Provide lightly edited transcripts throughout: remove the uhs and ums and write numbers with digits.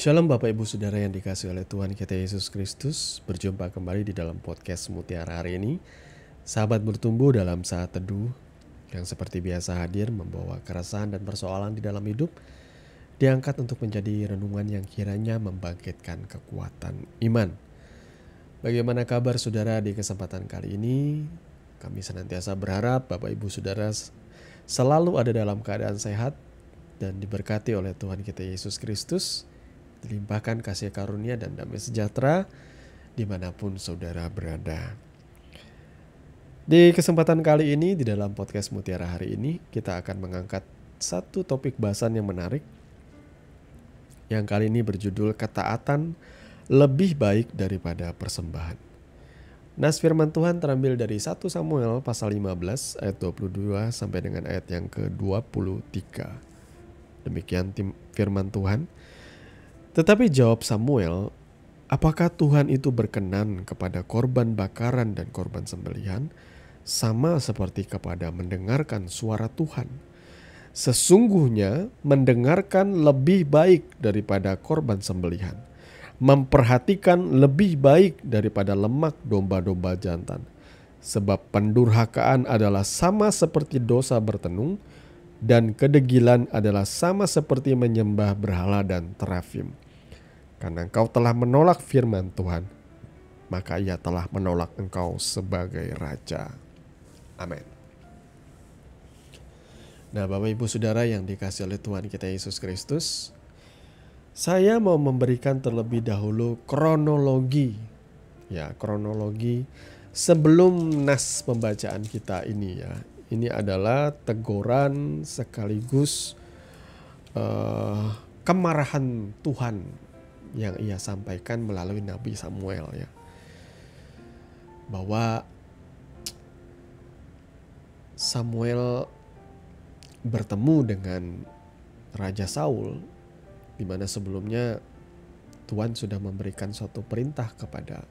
Shalom Bapak Ibu Saudara yang dikasihi oleh Tuhan kita Yesus Kristus. Berjumpa kembali di dalam podcast Mutiara hari ini. Sahabat bertumbuh dalam saat teduh yang seperti biasa hadir membawa keresahan dan persoalan di dalam hidup, diangkat untuk menjadi renungan yang kiranya membangkitkan kekuatan iman. Bagaimana kabar saudara di kesempatan kali ini? Kami senantiasa berharap Bapak Ibu Saudara selalu ada dalam keadaan sehat dan diberkati oleh Tuhan kita Yesus Kristus, dilimpahkan kasih karunia dan damai sejahtera dimanapun saudara berada. Di kesempatan kali ini di dalam podcast Mutiara hari ini kita akan mengangkat satu topik bahasan yang menarik, yang kali ini berjudul ketaatan lebih baik daripada persembahan. Nas firman Tuhan terambil dari 1 Samuel pasal 15 ayat 22 sampai dengan ayat yang ke-23. Demikian firman Tuhan. Tetapi jawab Samuel, apakah Tuhan itu berkenan kepada korban bakaran dan korban sembelihan, sama seperti kepada mendengarkan suara Tuhan? Sesungguhnya mendengarkan lebih baik daripada korban sembelihan, memperhatikan lebih baik daripada lemak domba-domba jantan. Sebab pendurhakaan adalah sama seperti dosa bertenung, dan kedegilan adalah sama seperti menyembah berhala dan terafim. Karena engkau telah menolak firman Tuhan, maka ia telah menolak engkau sebagai raja. Amin. Nah, Bapak Ibu Saudara yang dikasihi oleh Tuhan kita Yesus Kristus, saya mau memberikan terlebih dahulu kronologi sebelum nas pembacaan kita ini ya. Ini adalah teguran sekaligus kemarahan Tuhan yang ia sampaikan melalui Nabi Samuel ya. Bahwa Samuel bertemu dengan Raja Saul, di mana sebelumnya Tuhan sudah memberikan suatu perintah kepada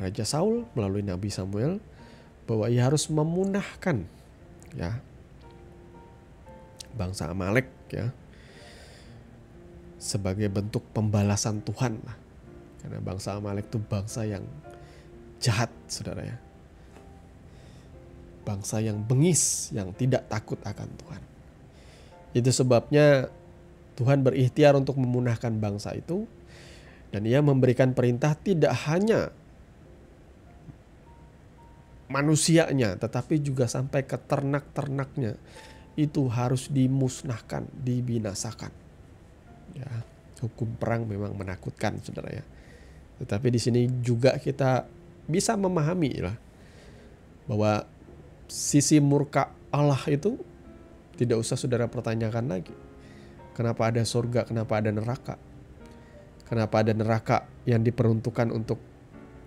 Raja Saul melalui Nabi Samuel bahwa ia harus memunahkan ya bangsa Amalek ya, sebagai bentuk pembalasan Tuhan lah. Karena bangsa Amalek itu bangsa yang jahat saudara ya, bangsa yang bengis, yang tidak takut akan Tuhan. Itu sebabnya Tuhan berikhtiar untuk memunahkan bangsa itu, dan ia memberikan perintah tidak hanya manusianya, tetapi juga sampai ke ternak-ternaknya itu harus dimusnahkan, dibinasakan. Ya, hukum perang memang menakutkan, saudara ya. Tetapi di sini juga kita bisa memahami lah bahwa sisi murka Allah itu tidak usah saudara pertanyakan lagi. Kenapa ada surga, kenapa ada neraka? Kenapa ada neraka yang diperuntukkan untuk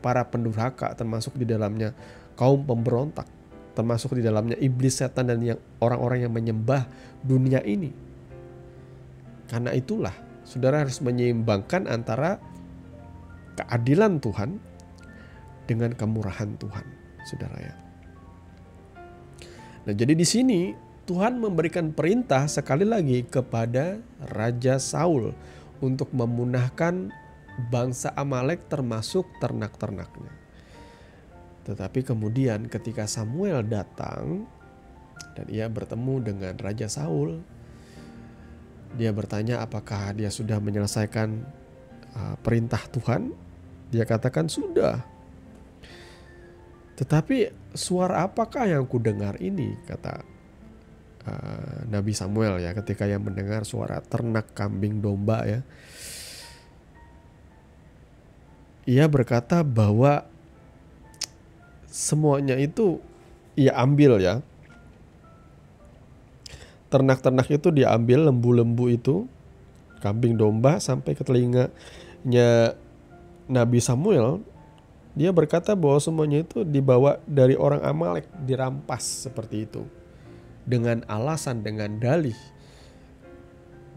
para pendurhaka, termasuk di dalamnya kaum pemberontak, termasuk di dalamnya iblis, setan, dan yang orang-orang yang menyembah dunia ini. Karena itulah saudara harus menyeimbangkan antara keadilan Tuhan dengan kemurahan Tuhan, saudara ya. Nah, jadi di sini Tuhan memberikan perintah sekali lagi kepada Raja Saul untuk memunahkan bangsa Amalek termasuk ternak-ternaknya. Tetapi kemudian ketika Samuel datang dan ia bertemu dengan Raja Saul, dia bertanya apakah dia sudah menyelesaikan perintah Tuhan. Dia katakan sudah. Tetapi suara apakah yang ku dengar ini, kata Nabi Samuel ya, ketika ia mendengar suara ternak kambing domba ya. Ia berkata bahwa semuanya itu ia ambil ya. Ternak-ternak itu diambil, lembu-lembu itu, kambing domba, sampai ke telinganya Nabi Samuel. Dia berkata bahwa semuanya itu dibawa dari orang Amalek, dirampas seperti itu. Dengan alasan, dengan dalih,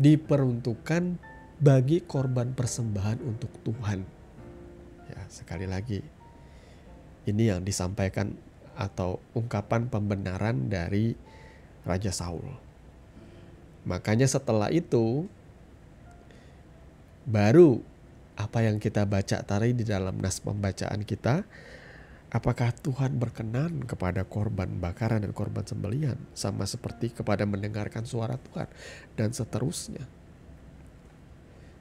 diperuntukkan bagi korban persembahan untuk Tuhan. Ya, sekali lagi, ini yang disampaikan atau ungkapan pembenaran dari Raja Saul. Makanya setelah itu Baru apa yang kita baca tadi di dalam nas pembacaan kita, apakah Tuhan berkenan kepada korban bakaran dan korban sembelihan sama seperti kepada mendengarkan suara Tuhan dan seterusnya.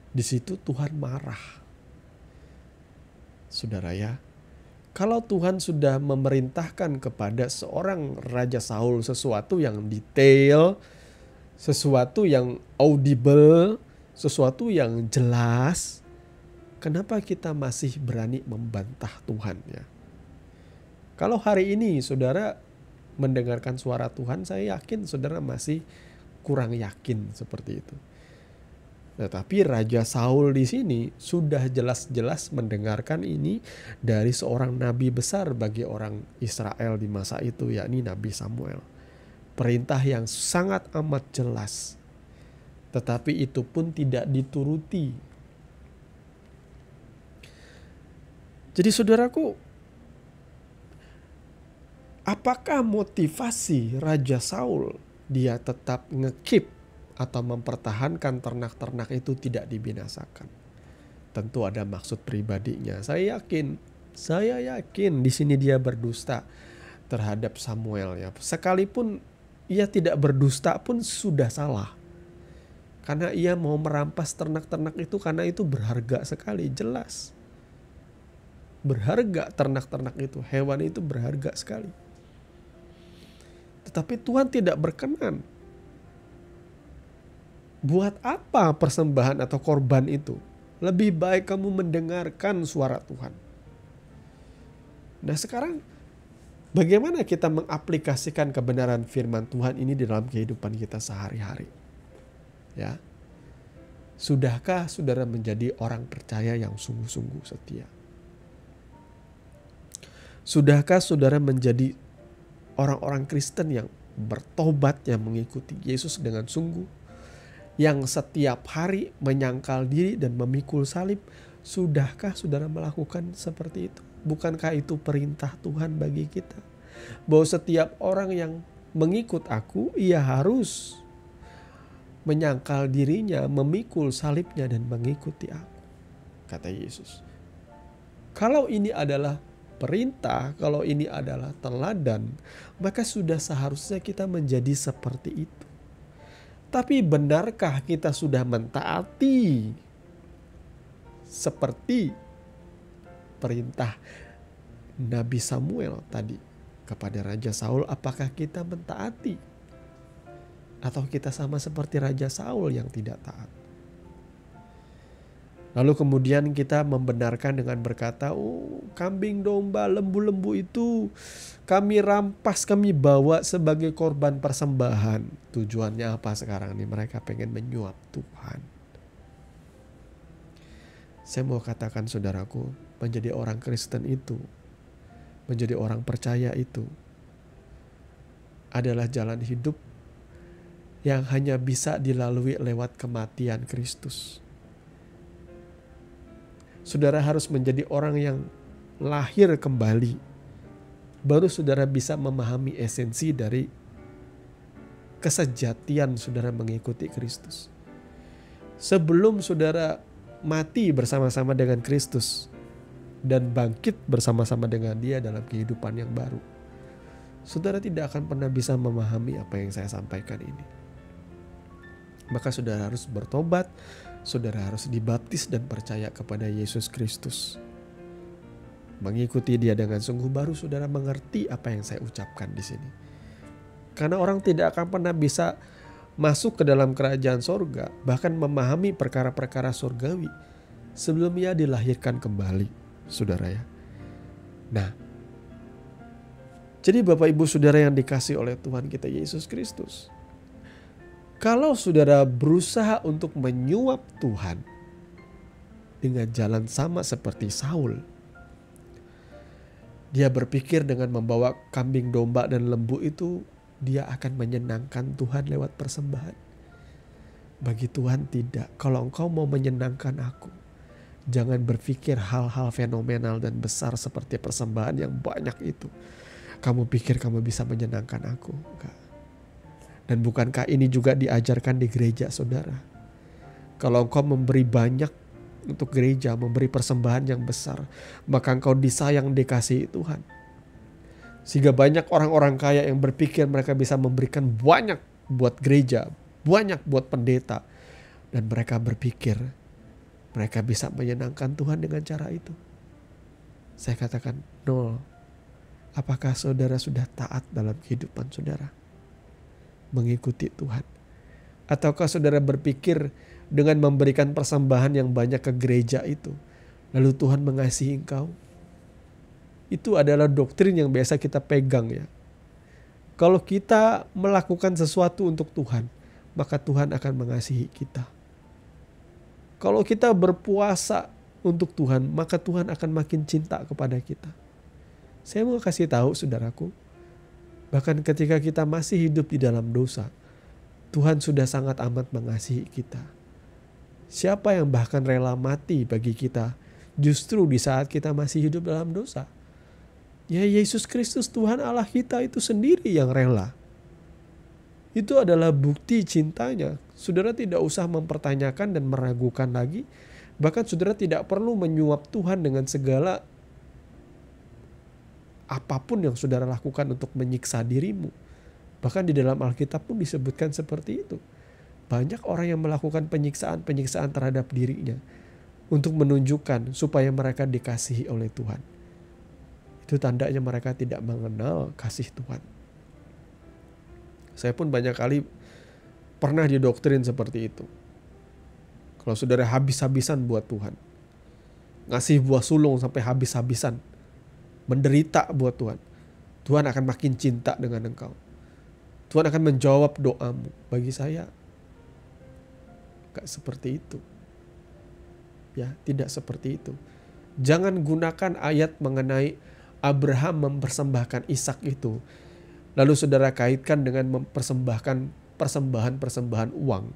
Di situ Tuhan marah. Saudara ya, kalau Tuhan sudah memerintahkan kepada seorang Raja Saul sesuatu yang detail, sesuatu yang audible, sesuatu yang jelas, kenapa kita masih berani membantah Tuhan ya? Kalau hari ini saudara mendengarkan suara Tuhan, saya yakin saudara masih kurang yakin seperti itu. Tetapi Raja Saul di sini sudah jelas-jelas mendengarkan ini dari seorang nabi besar bagi orang Israel di masa itu, yakni Nabi Samuel. Perintah yang sangat amat jelas. Tetapi itu pun tidak dituruti. Jadi saudaraku, apakah motivasi Raja Saul dia tetap nge-keep atau mempertahankan ternak-ternak itu tidak dibinasakan? Tentu ada maksud pribadinya. Saya yakin di sini dia berdusta terhadap Samuel ya. Sekalipun ia tidak berdusta pun sudah salah. Karena ia mau merampas ternak-ternak itu karena itu berharga sekali, jelas. Berharga ternak-ternak itu, hewan itu berharga sekali. Tetapi Tuhan tidak berkenan. Buat apa persembahan atau korban itu? Lebih baik kamu mendengarkan suara Tuhan. Nah sekarang bagaimana kita mengaplikasikan kebenaran firman Tuhan ini di dalam kehidupan kita sehari-hari? Ya, sudahkah saudara menjadi orang percaya yang sungguh-sungguh setia? Sudahkah saudara menjadi orang-orang Kristen yang bertobat, yang mengikuti Yesus dengan sungguh? Yang setiap hari menyangkal diri dan memikul salib, sudahkah saudara melakukan seperti itu? Bukankah itu perintah Tuhan bagi kita? Bahwa setiap orang yang mengikut aku, ia harus menyangkal dirinya, memikul salibnya dan mengikuti aku, kata Yesus. Kalau ini adalah perintah, kalau ini adalah teladan, maka sudah seharusnya kita menjadi seperti itu. Tapi benarkah kita sudah mentaati seperti perintah Nabi Samuel tadi kepada Raja Saul? Apakah kita mentaati? Atau kita sama seperti Raja Saul yang tidak taat? Lalu kemudian kita membenarkan dengan berkata, oh kambing domba lembu-lembu itu kami rampas, kami bawa sebagai korban persembahan. Tujuannya apa sekarang nih? Mereka pengen menyuap Tuhan. Saya mau katakan saudaraku, menjadi orang Kristen itu, menjadi orang percaya itu adalah jalan hidup yang hanya bisa dilalui lewat kematian Kristus. Saudara harus menjadi orang yang lahir kembali. Baru saudara bisa memahami esensi dari kesejatian saudara mengikuti Kristus. Sebelum saudara mati bersama-sama dengan Kristus dan bangkit bersama-sama dengan Dia dalam kehidupan yang baru, saudara tidak akan pernah bisa memahami apa yang saya sampaikan ini. Maka saudara harus bertobat, saudara harus dibaptis dan percaya kepada Yesus Kristus. Mengikuti Dia dengan sungguh, baru saudara mengerti apa yang saya ucapkan di sini. Karena orang tidak akan pernah bisa masuk ke dalam kerajaan sorga, bahkan memahami perkara-perkara sorgawi sebelum ia dilahirkan kembali, saudara ya. Nah, jadi Bapak Ibu Saudara yang dikasihi oleh Tuhan kita Yesus Kristus, kalau saudara berusaha untuk menyuap Tuhan dengan jalan sama seperti Saul, dia berpikir dengan membawa kambing domba dan lembu itu, dia akan menyenangkan Tuhan lewat persembahan. Bagi Tuhan tidak. Kalau engkau mau menyenangkan aku, jangan berpikir hal-hal fenomenal dan besar seperti persembahan yang banyak itu. Kamu pikir kamu bisa menyenangkan aku? Enggak. Dan bukankah ini juga diajarkan di gereja saudara? Kalau engkau memberi banyak, untuk gereja, memberi persembahan yang besar, maka engkau disayang, dikasihi Tuhan. Sehingga banyak orang-orang kaya yang berpikir mereka bisa memberikan banyak buat gereja, banyak buat pendeta. Dan mereka berpikir mereka bisa menyenangkan Tuhan dengan cara itu. Saya katakan, no. Apakah saudara sudah taat dalam kehidupan saudara? Mengikuti Tuhan. Ataukah saudara berpikir dengan memberikan persembahan yang banyak ke gereja itu, lalu Tuhan mengasihi engkau? Itu adalah doktrin yang biasa kita pegang ya. Kalau kita melakukan sesuatu untuk Tuhan, maka Tuhan akan mengasihi kita. Kalau kita berpuasa untuk Tuhan, maka Tuhan akan makin cinta kepada kita. Saya mau kasih tahu saudaraku, bahkan ketika kita masih hidup di dalam dosa, Tuhan sudah sangat amat mengasihi kita. Siapa yang bahkan rela mati bagi kita justru di saat kita masih hidup dalam dosa? Ya Yesus Kristus Tuhan Allah kita itu sendiri yang rela. Itu adalah bukti cintanya. Saudara tidak usah mempertanyakan dan meragukan lagi. Bahkan saudara tidak perlu menyuap Tuhan dengan segala apapun yang saudara lakukan untuk menyiksa dirimu. Bahkan di dalam Alkitab pun disebutkan seperti itu. Banyak orang yang melakukan penyiksaan terhadap dirinya untuk menunjukkan supaya mereka dikasihi oleh Tuhan. Itu tandanya mereka tidak mengenal kasih Tuhan. Saya pun banyak kali pernah didoktrin seperti itu. Kalau saudara habis-habisan buat Tuhan, ngasih buah sulung sampai habis-habisan, menderita buat Tuhan, Tuhan akan makin cinta dengan engkau. Tuhan akan menjawab doamu. Bagi saya, gak seperti itu. Ya, tidak seperti itu. Jangan gunakan ayat mengenai Abraham mempersembahkan Ishak itu, lalu saudara kaitkan dengan mempersembahkan persembahan uang.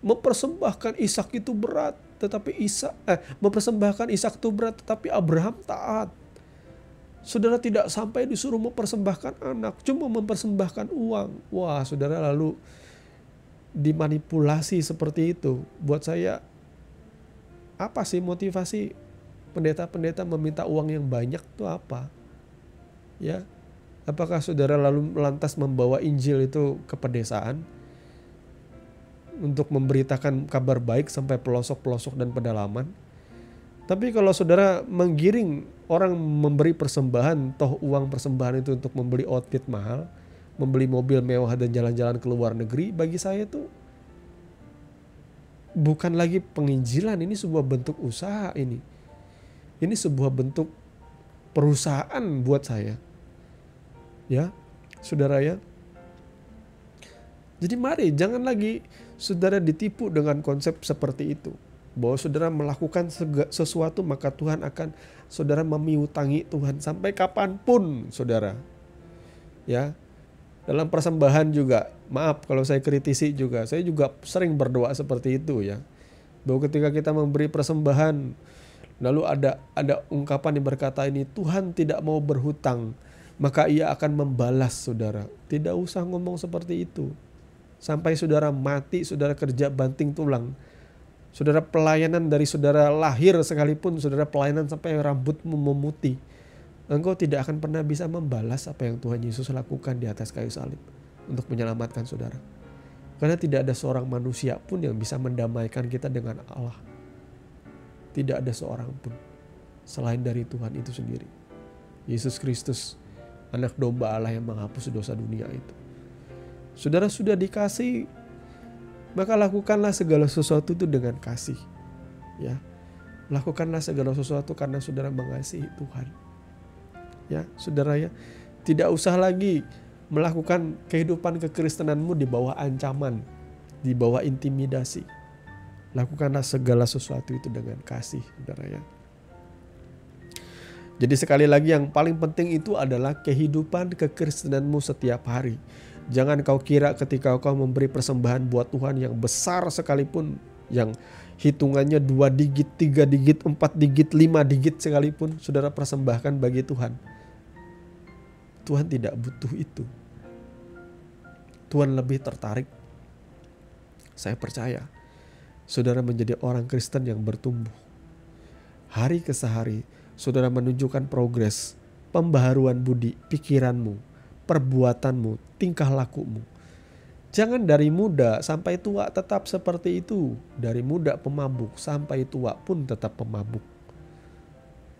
Mempersembahkan Ishak itu berat, tetapi mempersembahkan Ishak itu berat, tetapi Abraham taat. Saudara tidak sampai disuruh mempersembahkan anak, cuma mempersembahkan uang. Wah, saudara lalu dimanipulasi seperti itu. Buat saya, apa sih motivasi pendeta-pendeta meminta uang yang banyak itu apa? Ya, apakah saudara lalu lantas membawa Injil itu ke pedesaan untuk memberitakan kabar baik sampai pelosok-pelosok dan pedalaman? Tapi kalau saudara menggiring orang memberi persembahan, toh uang persembahan itu untuk membeli outfit mahal, membeli mobil mewah dan jalan-jalan ke luar negeri, bagi saya itu bukan lagi penginjilan, ini sebuah bentuk usaha ini. Ini sebuah bentuk perusahaan buat saya. Ya, saudara ya. Jadi mari jangan lagi saudara ditipu dengan konsep seperti itu. Bahwa saudara melakukan sesuatu maka Tuhan akan saudara memiutangi Tuhan sampai kapanpun saudara. Ya, dalam persembahan juga, maaf kalau saya kritisi juga, saya juga sering berdoa seperti itu ya. Bahwa ketika kita memberi persembahan, lalu ada ungkapan yang berkata ini, Tuhan tidak mau berhutang, maka ia akan membalas saudara. Tidak usah ngomong seperti itu. Sampai saudara mati, saudara kerja banting tulang. Saudara pelayanan dari saudara lahir sekalipun, saudara pelayanan sampai rambutmu memutih, engkau tidak akan pernah bisa membalas apa yang Tuhan Yesus lakukan di atas kayu salib untuk menyelamatkan saudara. Karena tidak ada seorang manusia pun yang bisa mendamaikan kita dengan Allah. Tidak ada seorang pun selain dari Tuhan itu sendiri. Yesus Kristus, anak domba Allah yang menghapus dosa dunia itu. Saudara sudah dikasih, maka lakukanlah segala sesuatu itu dengan kasih. Ya, lakukanlah segala sesuatu karena saudara mengasihi Tuhan. Ya, saudara ya, tidak usah lagi melakukan kehidupan kekristenanmu di bawah ancaman, di bawah intimidasi. Lakukanlah segala sesuatu itu dengan kasih, saudara ya. Jadi sekali lagi yang paling penting itu adalah kehidupan kekristenanmu setiap hari. Jangan kau kira ketika kau memberi persembahan buat Tuhan yang besar sekalipun, yang hitungannya 2 digit, 3 digit, 4 digit, 5 digit sekalipun, saudara persembahkan bagi Tuhan. Tuhan tidak butuh itu. Tuhan lebih tertarik, saya percaya, saudara menjadi orang Kristen yang bertumbuh. Hari ke hari, saudara menunjukkan progres, pembaharuan budi, pikiranmu, perbuatanmu, tingkah lakumu. Jangan dari muda sampai tua tetap seperti itu. Dari muda pemabuk sampai tua pun tetap pemabuk.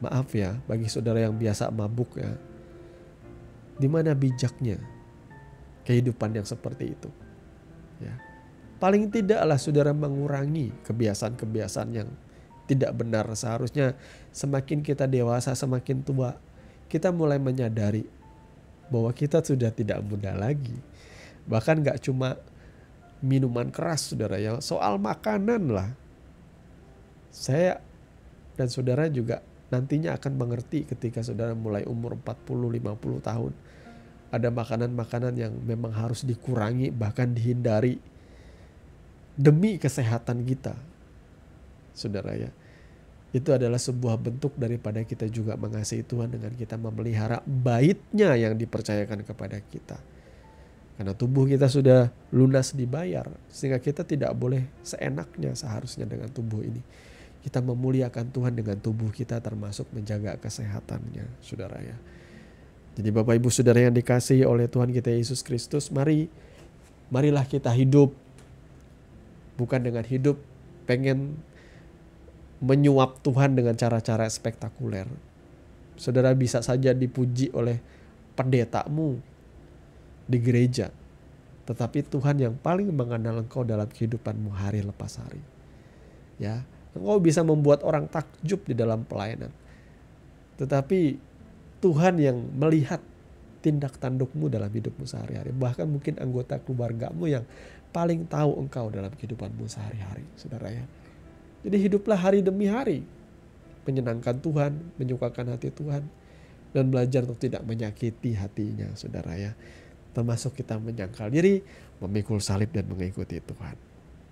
Maaf ya bagi saudara yang biasa mabuk ya. Di mana bijaknya kehidupan yang seperti itu? Ya. Paling tidaklah saudara mengurangi kebiasaan-kebiasaan yang tidak benar. Seharusnya semakin kita dewasa, semakin tua, kita mulai menyadari bahwa kita sudah tidak muda lagi. Bahkan gak cuma minuman keras saudara ya, soal makanan lah. Saya dan saudara juga nantinya akan mengerti ketika saudara mulai umur 40-50 tahun. Ada makanan-makanan yang memang harus dikurangi, bahkan dihindari demi kesehatan kita. Saudara ya, itu adalah sebuah bentuk daripada kita juga mengasihi Tuhan dengan kita memelihara baitnya yang dipercayakan kepada kita. Karena tubuh kita sudah lunas dibayar, sehingga kita tidak boleh seenaknya seharusnya dengan tubuh ini. Kita memuliakan Tuhan dengan tubuh kita, termasuk menjaga kesehatannya, saudara ya. Jadi Bapak Ibu Saudara yang dikasihi oleh Tuhan kita Yesus Kristus, marilah kita hidup bukan dengan hidup pengen menyuap Tuhan dengan cara-cara spektakuler. Saudara bisa saja dipuji oleh pendetamu di gereja, tetapi Tuhan yang paling mengenal engkau dalam kehidupanmu hari lepas hari. Ya, engkau bisa membuat orang takjub di dalam pelayanan, tetapi Tuhan yang melihat tindak tandukmu dalam hidupmu sehari-hari. Bahkan mungkin anggota keluargamu yang paling tahu engkau dalam kehidupanmu sehari-hari, saudara ya. Jadi hiduplah hari demi hari, menyenangkan Tuhan, menyukakan hati Tuhan, dan belajar untuk tidak menyakiti hatinya, saudara ya. Termasuk kita menyangkal diri, memikul salib dan mengikuti Tuhan.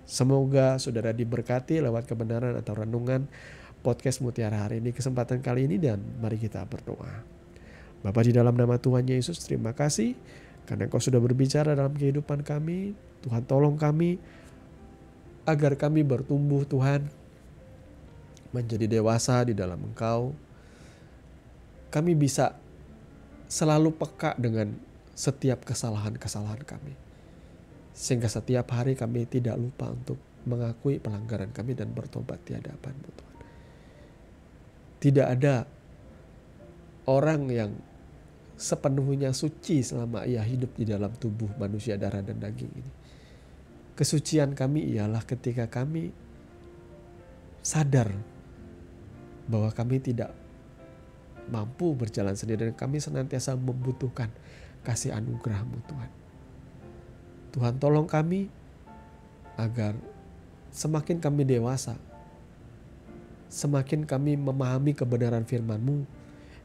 Semoga saudara diberkati lewat kebenaran atau renungan podcast Mutiara hari ini, kesempatan kali ini, dan mari kita berdoa. Bapa di dalam nama Tuhan Yesus, terima kasih karena Engkau sudah berbicara dalam kehidupan kami. Tuhan tolong kami agar kami bertumbuh Tuhan, menjadi dewasa di dalam Engkau. Kami bisa selalu peka dengan setiap kesalahan-kesalahan kami. Sehingga setiap hari kami tidak lupa untuk mengakui pelanggaran kami dan bertobat di hadapan-Mu Tuhan. Tidak ada orang yang sepenuhnya suci selama ia hidup di dalam tubuh manusia darah dan daging ini. Kesucian kami ialah ketika kami sadar bahwa kami tidak mampu berjalan sendiri dan kami senantiasa membutuhkan kasih anugerah-Mu Tuhan. Tuhan tolong kami agar semakin kami dewasa, semakin kami memahami kebenaran firman-Mu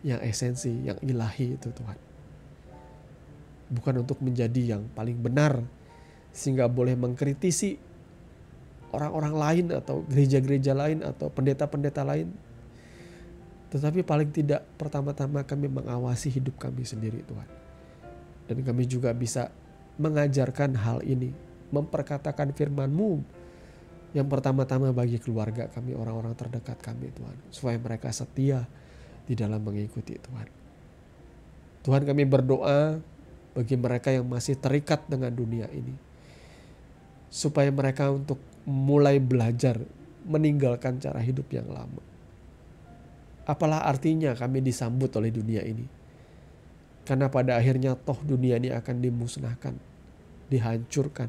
yang esensi, yang ilahi itu Tuhan. Bukan untuk menjadi yang paling benar sehingga boleh mengkritisi orang-orang lain atau gereja-gereja lain atau pendeta-pendeta lain. Tetapi paling tidak pertama-tama kami mengawasi hidup kami sendiri Tuhan. Dan kami juga bisa mengajarkan hal ini, memperkatakan firman-Mu yang pertama-tama bagi keluarga kami, orang-orang terdekat kami Tuhan. Supaya mereka setia di dalam mengikuti Tuhan. Tuhan, kami berdoa bagi mereka yang masih terikat dengan dunia ini, supaya mereka untuk mulai belajar meninggalkan cara hidup yang lama. Apalah artinya kami disambut oleh dunia ini? Karena pada akhirnya toh dunia ini akan dimusnahkan, dihancurkan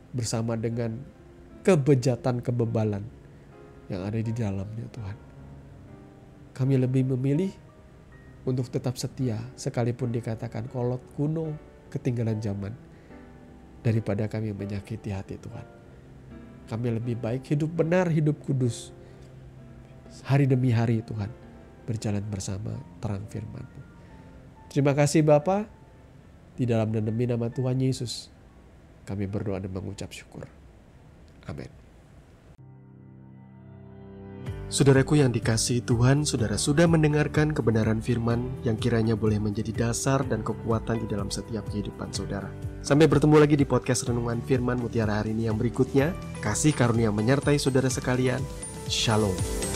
bersama dengan kebejatan kebebalan yang ada di dalamnya Tuhan. Kami lebih memilih untuk tetap setia sekalipun dikatakan kolot kuno, ketinggalan zaman, daripada kami menyakiti hati Tuhan. Kami lebih baik hidup benar, hidup kudus, hari demi hari Tuhan, berjalan bersama terang firman-Mu. Terima kasih Bapa, di dalam dan demi nama Tuhan Yesus, kami berdoa dan mengucap syukur. Amin. Saudaraku yang dikasihi Tuhan, saudara sudah mendengarkan kebenaran firman yang kiranya boleh menjadi dasar dan kekuatan di dalam setiap kehidupan saudara. Sampai bertemu lagi di podcast Renungan Firman Mutiara hari ini yang berikutnya. Kasih karunia menyertai saudara sekalian. Shalom.